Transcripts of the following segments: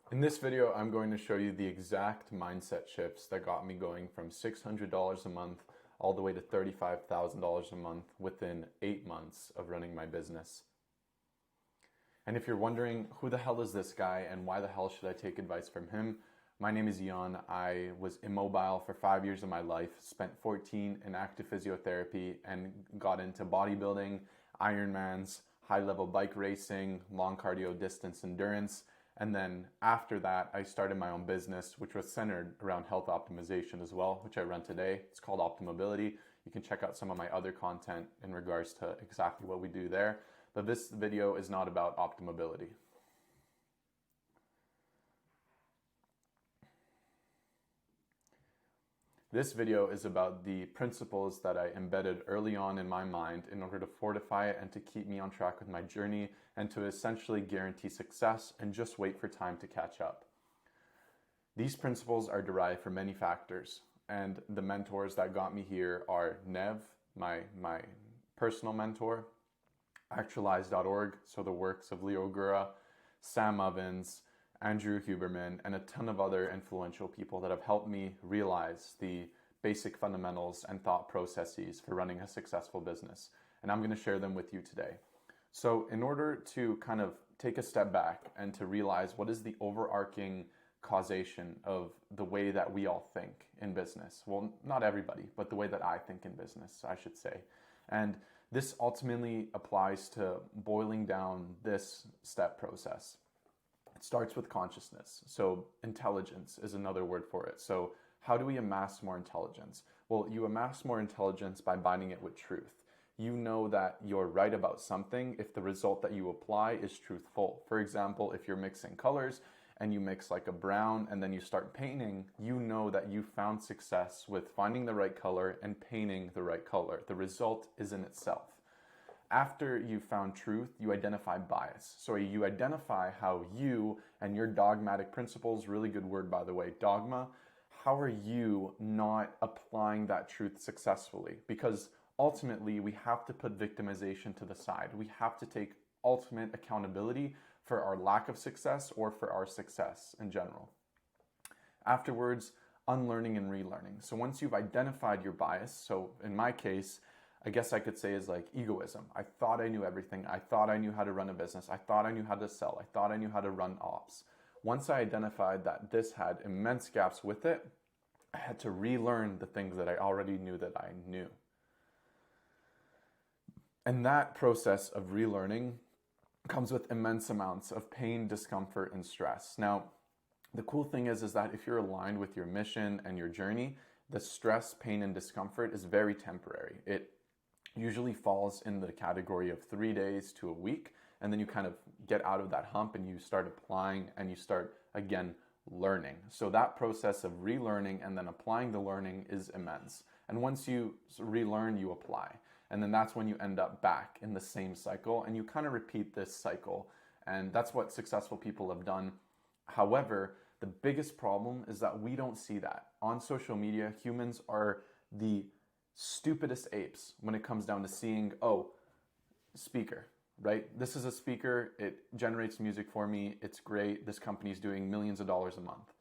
In this video, I'm going to show you the exact mindset shifts that got me going from $600 a month all the way to $35,000 a month within 8 months of running my business. And if you're wondering, who the hell is this guy and why the hell should I take advice from him? My name is Jan. I was immobile for 5 years of my life, spent 14 in active physiotherapy, and got into bodybuilding, Ironmans, high-level bike racing, long cardio distance endurance. And then after that, I started my own business, which was centered around health optimization as well, which I run today. It's called Optimobility. You can check out some of my other content in regards to exactly what we do there. But this video is not about Optimobility. This video is about the principles that I embedded early on in my mind in order to fortify it and to keep me on track with my journey and to essentially guarantee success and just wait for time to catch up. These principles are derived from many factors, and the mentors that got me here are Nev, my personal mentor, Actualize.org, so the works of Leo Gura, Sam Ovens, Andrew Huberman, and a ton of other influential people that have helped me realize the basic fundamentals and thought processes for running a successful business. And I'm going to share them with you today. So in order to kind of take a step back and to realize what is the overarching causation of the way that we all think in business. Well, not everybody, but the way that I think in business, I should say. And this ultimately applies to boiling down this step process. It starts with consciousness. So intelligence is another word for it. So how do we amass more intelligence? Well, you amass more intelligence by binding it with truth. You know that you're right about something if the result that you apply is truthful. For example, if you're mixing colors and you mix like a brown and then you start painting, you know that you found success with finding the right color and painting the right color. The result is in itself. After you found truth, you identify bias. So you identify how you and your dogmatic principles, really good word by the way, dogma, how are you not applying that truth successfully? Because ultimately we have to put victimization to the side. We have to take ultimate accountability for our lack of success or for our success in general. Afterwards, unlearning and relearning. So once you've identified your bias, so in my case, I guess I could say is like egoism. I thought I knew everything. I thought I knew how to run a business. I thought I knew how to sell. I thought I knew how to run ops. Once I identified that this had immense gaps with it, I had to relearn the things that I already knew that I knew. And that process of relearning comes with immense amounts of pain, discomfort, and stress. Now, the cool thing is that if you're aligned with your mission and your journey, the stress, pain, and discomfort is very temporary. It usually falls in the category of 3 days to a week, and then you kind of get out of that hump and you start applying and you start again learning. So that process of relearning and then applying the learning is immense. And once you relearn, you apply. And then that's when you end up back in the same cycle and you kind of repeat this cycle. And that's what successful people have done. However, the biggest problem is that we don't see that. On social media, humans are the stupidest apes when it comes down to seeing, oh, speaker, right? This is a speaker, it generates music for me, it's great, this company's doing millions of dollars a month.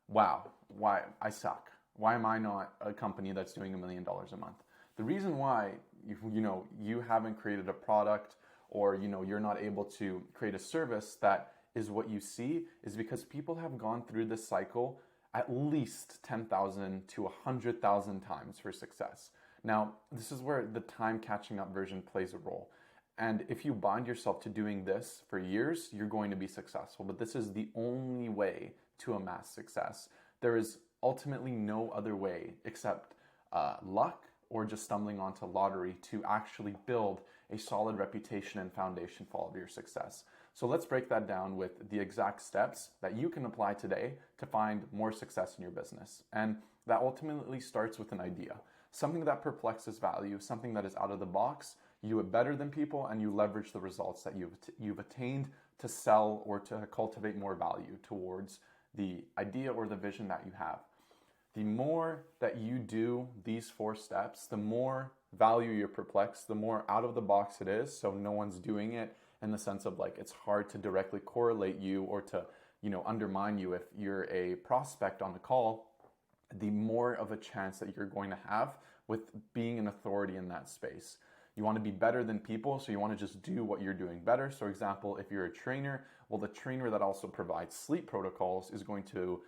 Wow, why? I suck. Why am I not a company that's doing $1 million a month? The reason why you haven't created a product or you're not able to create a service that is what you see is because people have gone through this cycle at least 10,000 to 100,000 times for success. Now, this is where the time catching up version plays a role. And if you bind yourself to doing this for years, you're going to be successful. But this is the only way to amass success. There is ultimately no other way except luck or just stumbling onto lottery to actually build a solid reputation and foundation for all of your success. So let's break that down with the exact steps that you can apply today to find more success in your business. And that ultimately starts with an idea. Something that perplexes value, something that is out of the box, you do it better than people, and you leverage the results that you've attained to sell or to cultivate more value towards the idea or the vision that you have. The more that you do these 4 steps, the more value you're perplexed, the more out of the box it is, so no one's doing it in the sense of like it's hard to directly correlate you or to undermine you if you're a prospect on the call, the more of a chance that you're going to have with being an authority in that space. You want to be better than people, so you want to just do what you're doing better. So example, if you're a trainer, well, the trainer that also provides sleep protocols is going to,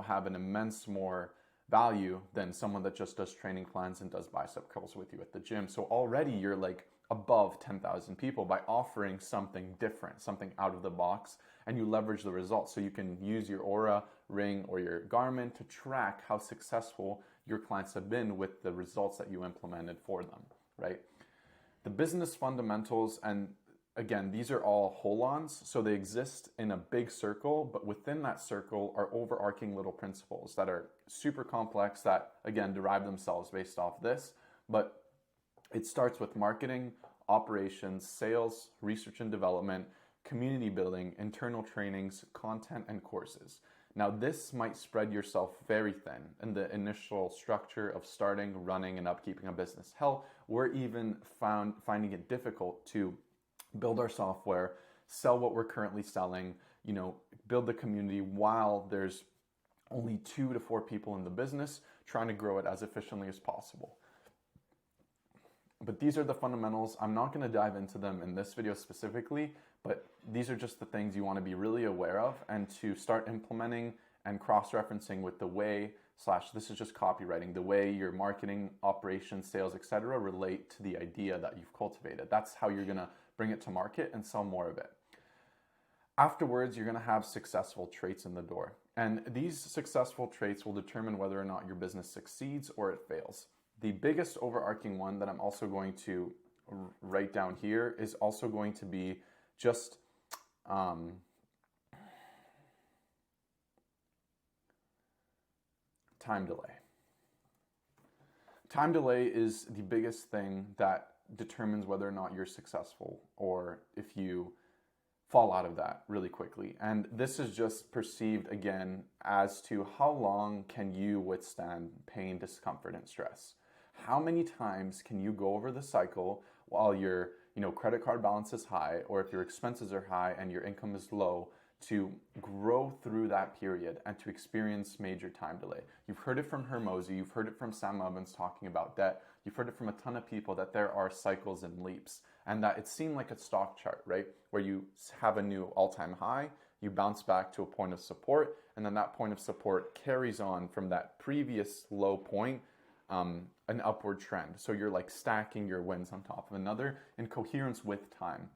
have an immense more value than someone that just does training plans and does bicep curls with you at the gym. So already you're like above 10,000 people by offering something different, something out of the box, and you leverage the results. So you can use your Aura ring or your Garmin to track how successful your clients have been with the results that you implemented for them, right? The business fundamentals, and again, these are all hold-ons, so they exist in a big circle, but within that circle are overarching little principles that are super complex that, again, derive themselves based off this, but it starts with marketing, operations, sales, research and development, community building, internal trainings, content, and courses. Now, this might spread yourself very thin in the initial structure of starting, running, and upkeeping a business. Hell, we're even finding it difficult to build our software, sell what we're currently selling, build the community while there's only 2 to 4 people in the business, trying to grow it as efficiently as possible. But these are the fundamentals. I'm not going to dive into them in this video specifically, but these are just the things you want to be really aware of and to start implementing and cross-referencing with the way this is just copywriting, the way your marketing, operations, sales, etc. relate to the idea that you've cultivated. That's how you're going to bring it to market and sell more of it. Afterwards, you're going to have successful traits in the door. And these successful traits will determine whether or not your business succeeds or it fails. The biggest overarching one that I'm also going to write down here is also going to be just time delay. Time delay is the biggest thing that determines whether or not you're successful or if you fall out of that really quickly. And this is just perceived again as to how long can you withstand pain, discomfort, and stress. How many times can you go over the cycle while your credit card balance is high, or if your expenses are high and your income is low, to grow through that period and to experience major time delay? You've heard it from Hermosi, you've heard it from Sam Evans talking about debt, you've heard it from a ton of people that there are cycles and leaps, and that it seemed like a stock chart, right? Where you have a new all-time high, you bounce back to a point of support, and then that point of support carries on from that previous low point, an upward trend. So you're like stacking your wins on top of another in coherence with time.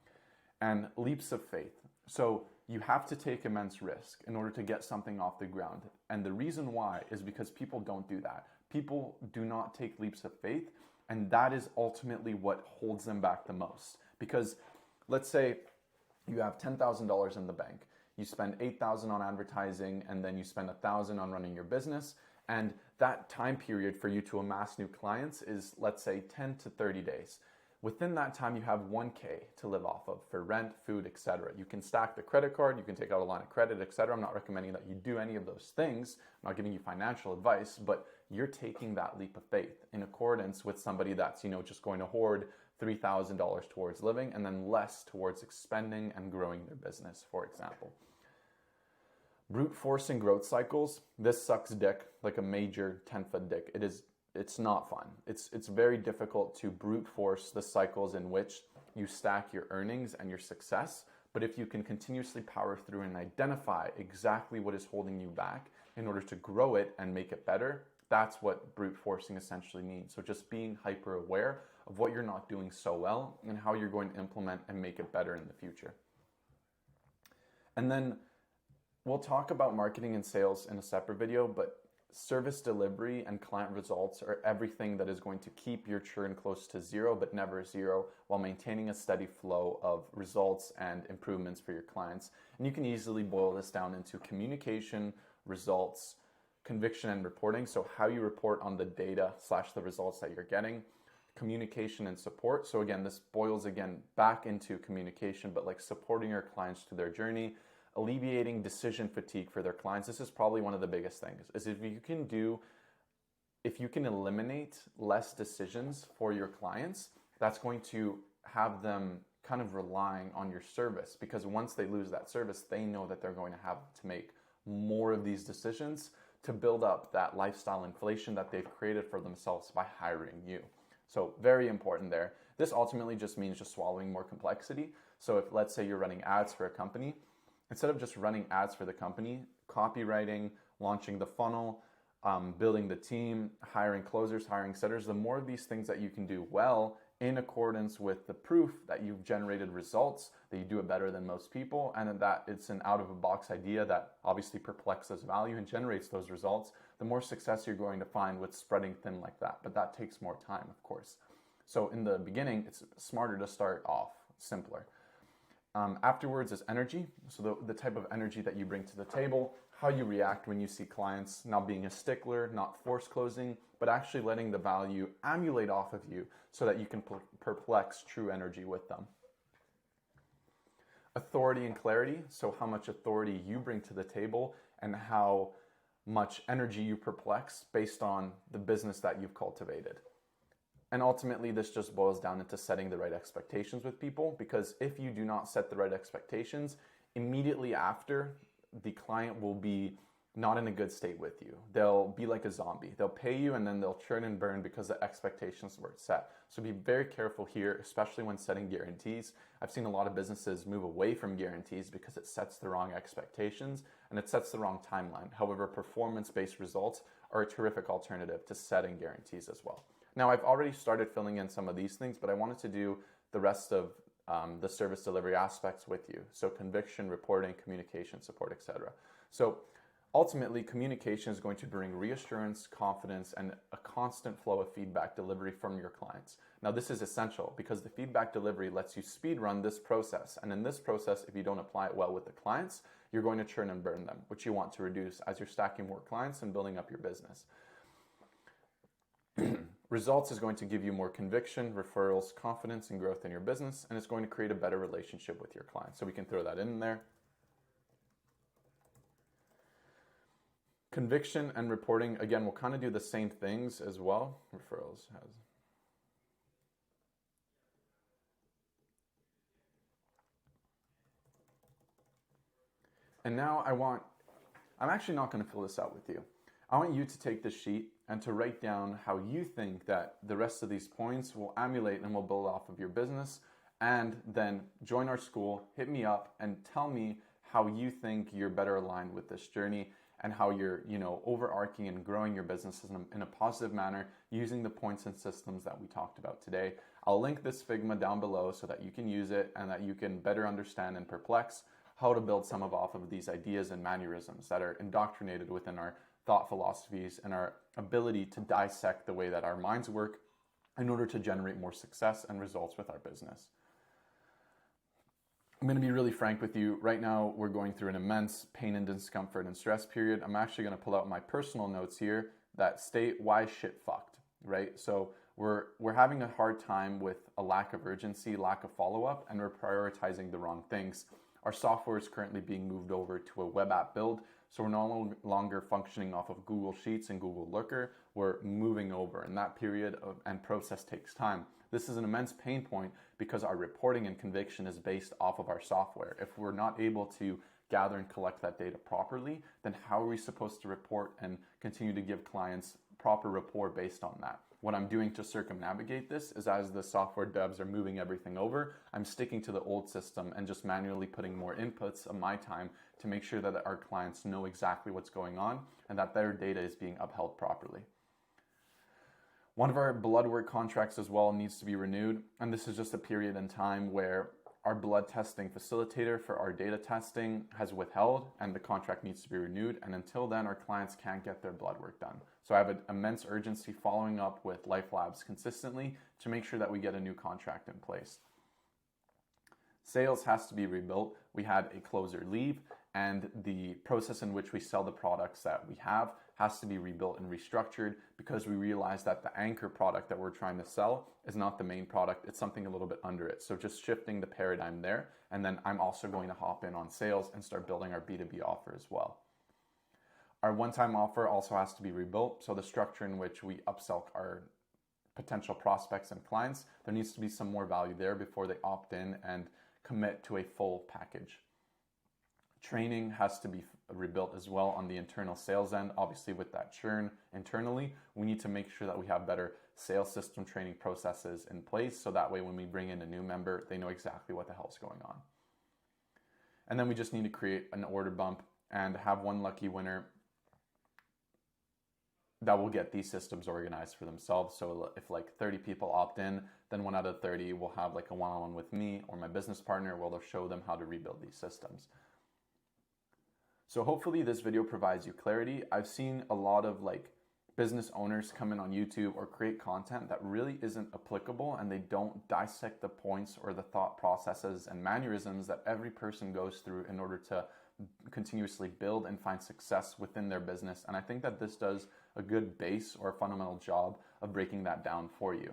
And leaps of faith. So you have to take immense risk in order to get something off the ground. And the reason why is because people don't do that. People do not take leaps of faith, and that is ultimately what holds them back the most. Because let's say you have $10,000 in the bank, you spend $8,000 on advertising, and then you spend $1,000 on running your business, and that time period for you to amass new clients is, let's say, 10 to 30 days. Within that time, you have $1K to live off of for rent, food, etc. You can stack the credit card, you can take out a line of credit, etc. I'm not recommending that you do any of those things. I'm not giving you financial advice, but you're taking that leap of faith in accordance with somebody that's, just going to hoard $3,000 towards living and then less towards expending and growing their business, for example. Brute forcing growth cycles, this sucks dick, like a major 10-foot dick. It's not fun. It's very difficult to brute force the cycles in which you stack your earnings and your success. But if you can continuously power through and identify exactly what is holding you back in order to grow it and make it better, that's what brute forcing essentially means. So just being hyper aware of what you're not doing so well and how you're going to implement and make it better in the future. And then we'll talk about marketing and sales in a separate video, but service delivery and client results are everything that is going to keep your churn close to zero, but never zero, while maintaining a steady flow of results and improvements for your clients. And you can easily boil this down into communication, results, conviction, and reporting. So how you report on the data / the results that you're getting, communication and support. So again, this boils back into communication, but like supporting your clients through their journey, alleviating decision fatigue for their clients. This is probably one of the biggest things, is if you can eliminate less decisions for your clients, that's going to have them kind of relying on your service, because once they lose that service, they know that they're going to have to make more of these decisions to build up that lifestyle inflation that they've created for themselves by hiring you. So very important there. This ultimately just means just swallowing more complexity. So if, let's say, you're running ads for a company, instead of just running ads for the company, copywriting, launching the funnel, building the team, hiring closers, hiring setters, the more of these things that you can do well in accordance with the proof that you've generated results, that you do it better than most people, and that it's an out-of-the-box idea that obviously perplexes value and generates those results, the more success you're going to find with spreading thin like that. But that takes more time, of course. So in the beginning, it's smarter to start off simpler. Afterwards is energy. So the type of energy that you bring to the table, how you react when you see clients, not being a stickler, not force closing, but actually letting the value emulate off of you so that you can perplex true energy with them. Authority and clarity. So how much authority you bring to the table and how much energy you perplex based on the business that you've cultivated. And ultimately, this just boils down into setting the right expectations with people, because if you do not set the right expectations, immediately after, the client will be not in a good state with you. They'll be like a zombie. They'll pay you and then they'll churn and burn because the expectations weren't set. So be very careful here, especially when setting guarantees. I've seen a lot of businesses move away from guarantees because it sets the wrong expectations and it sets the wrong timeline. However, performance-based results are a terrific alternative to setting guarantees as well. Now, I've already started filling in some of these things, but I wanted to do the rest of the service delivery aspects with you. So conviction, reporting, communication, support, etc. So ultimately, communication is going to bring reassurance, confidence, and a constant flow of feedback delivery from your clients. Now, this is essential because the feedback delivery lets you speed run this process. And in this process, if you don't apply it well with the clients, you're going to churn and burn them, which you want to reduce as you're stacking more clients and building up your business. Results is going to give you more conviction, referrals, confidence, and growth in your business, and it's going to create a better relationship with your clients. So we can throw that in there. Conviction and reporting, again, we'll kind of do the same things as well. Referrals has. And now I'm actually not going to fill this out with you. I want you to take this sheet and to write down how you think that the rest of these points will emulate and will build off of your business, and then join our school, hit me up, and tell me how you think you're better aligned with this journey and how you're, overarching and growing your business in a positive manner using the points and systems that we talked about today. I'll link this Figma down below so that you can use it and that you can better understand and perplex how to build some off of these ideas and mannerisms that are indoctrinated within our thought philosophies and our ability to dissect the way that our minds work in order to generate more success and results with our business. I'm going to be really frank with you. Right now, we're going through an immense pain and discomfort and stress period. I'm actually going to pull out my personal notes here that state why shit fucked, right? So we're having a hard time with a lack of urgency, lack of follow-up, and we're prioritizing the wrong things. Our software is currently being moved over to a web app build, so we're no longer functioning off of Google Sheets and Google Looker. We're moving over, and that period and process takes time. This is an immense pain point because our reporting and conviction is based off of our software. If we're not able to gather and collect that data properly, then how are we supposed to report and continue to give clients proper rapport based on that? What I'm doing to circumnavigate this is, as the software devs are moving everything over, I'm sticking to the old system and just manually putting more inputs of my time to make sure that our clients know exactly what's going on and that their data is being upheld properly. One of our blood work contracts as well needs to be renewed, and this is just a period in time where our blood testing facilitator for our data testing has withheld and the contract needs to be renewed, and until then our clients can't get their blood work done. So I have an immense urgency following up with Life Labs consistently to make sure that we get a new contract in place. Sales has to be rebuilt. We had a closer leave, and the process in which we sell the products that we have has to be rebuilt and restructured because we realize that the anchor product that we're trying to sell is not the main product. It's something a little bit under it. So just shifting the paradigm there. And then I'm also going to hop in on sales and start building our B2B offer as well. Our one-time offer also has to be rebuilt. So the structure in which we upsell our potential prospects and clients, there needs to be some more value there before they opt in and commit to a full package. Training has to be rebuilt as well on the internal sales end. Obviously, with that churn internally, we need to make sure that we have better sales system training processes in place, so that way when we bring in a new member, they know exactly what the hell's going on. And then we just need to create an order bump and have one lucky winner that will get these systems organized for themselves. So if like 30 people opt in, then 1 out of 30 will have like a one-on-one with me or my business partner where they'll show them how to rebuild these systems. So hopefully this video provides you clarity. I've seen a lot of like business owners come in on YouTube or create content that really isn't applicable, and they don't dissect the points or the thought processes and mannerisms that every person goes through in order to continuously build and find success within their business. And I think that this does a good base or a fundamental job of breaking that down for you.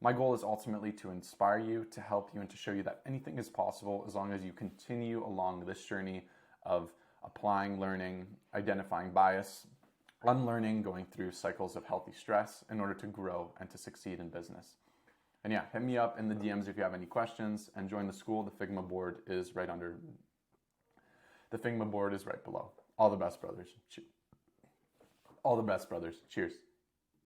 My goal is ultimately to inspire you, to help you, and to show you that anything is possible as long as you continue along this journey of applying, learning, identifying bias, unlearning, going through cycles of healthy stress in order to grow and to succeed in business. And yeah, hit me up in the DMs if you have any questions, and join the school. The Figma board is right under. The Figma board is right below. All the best, brothers. All the best, brothers. Cheers.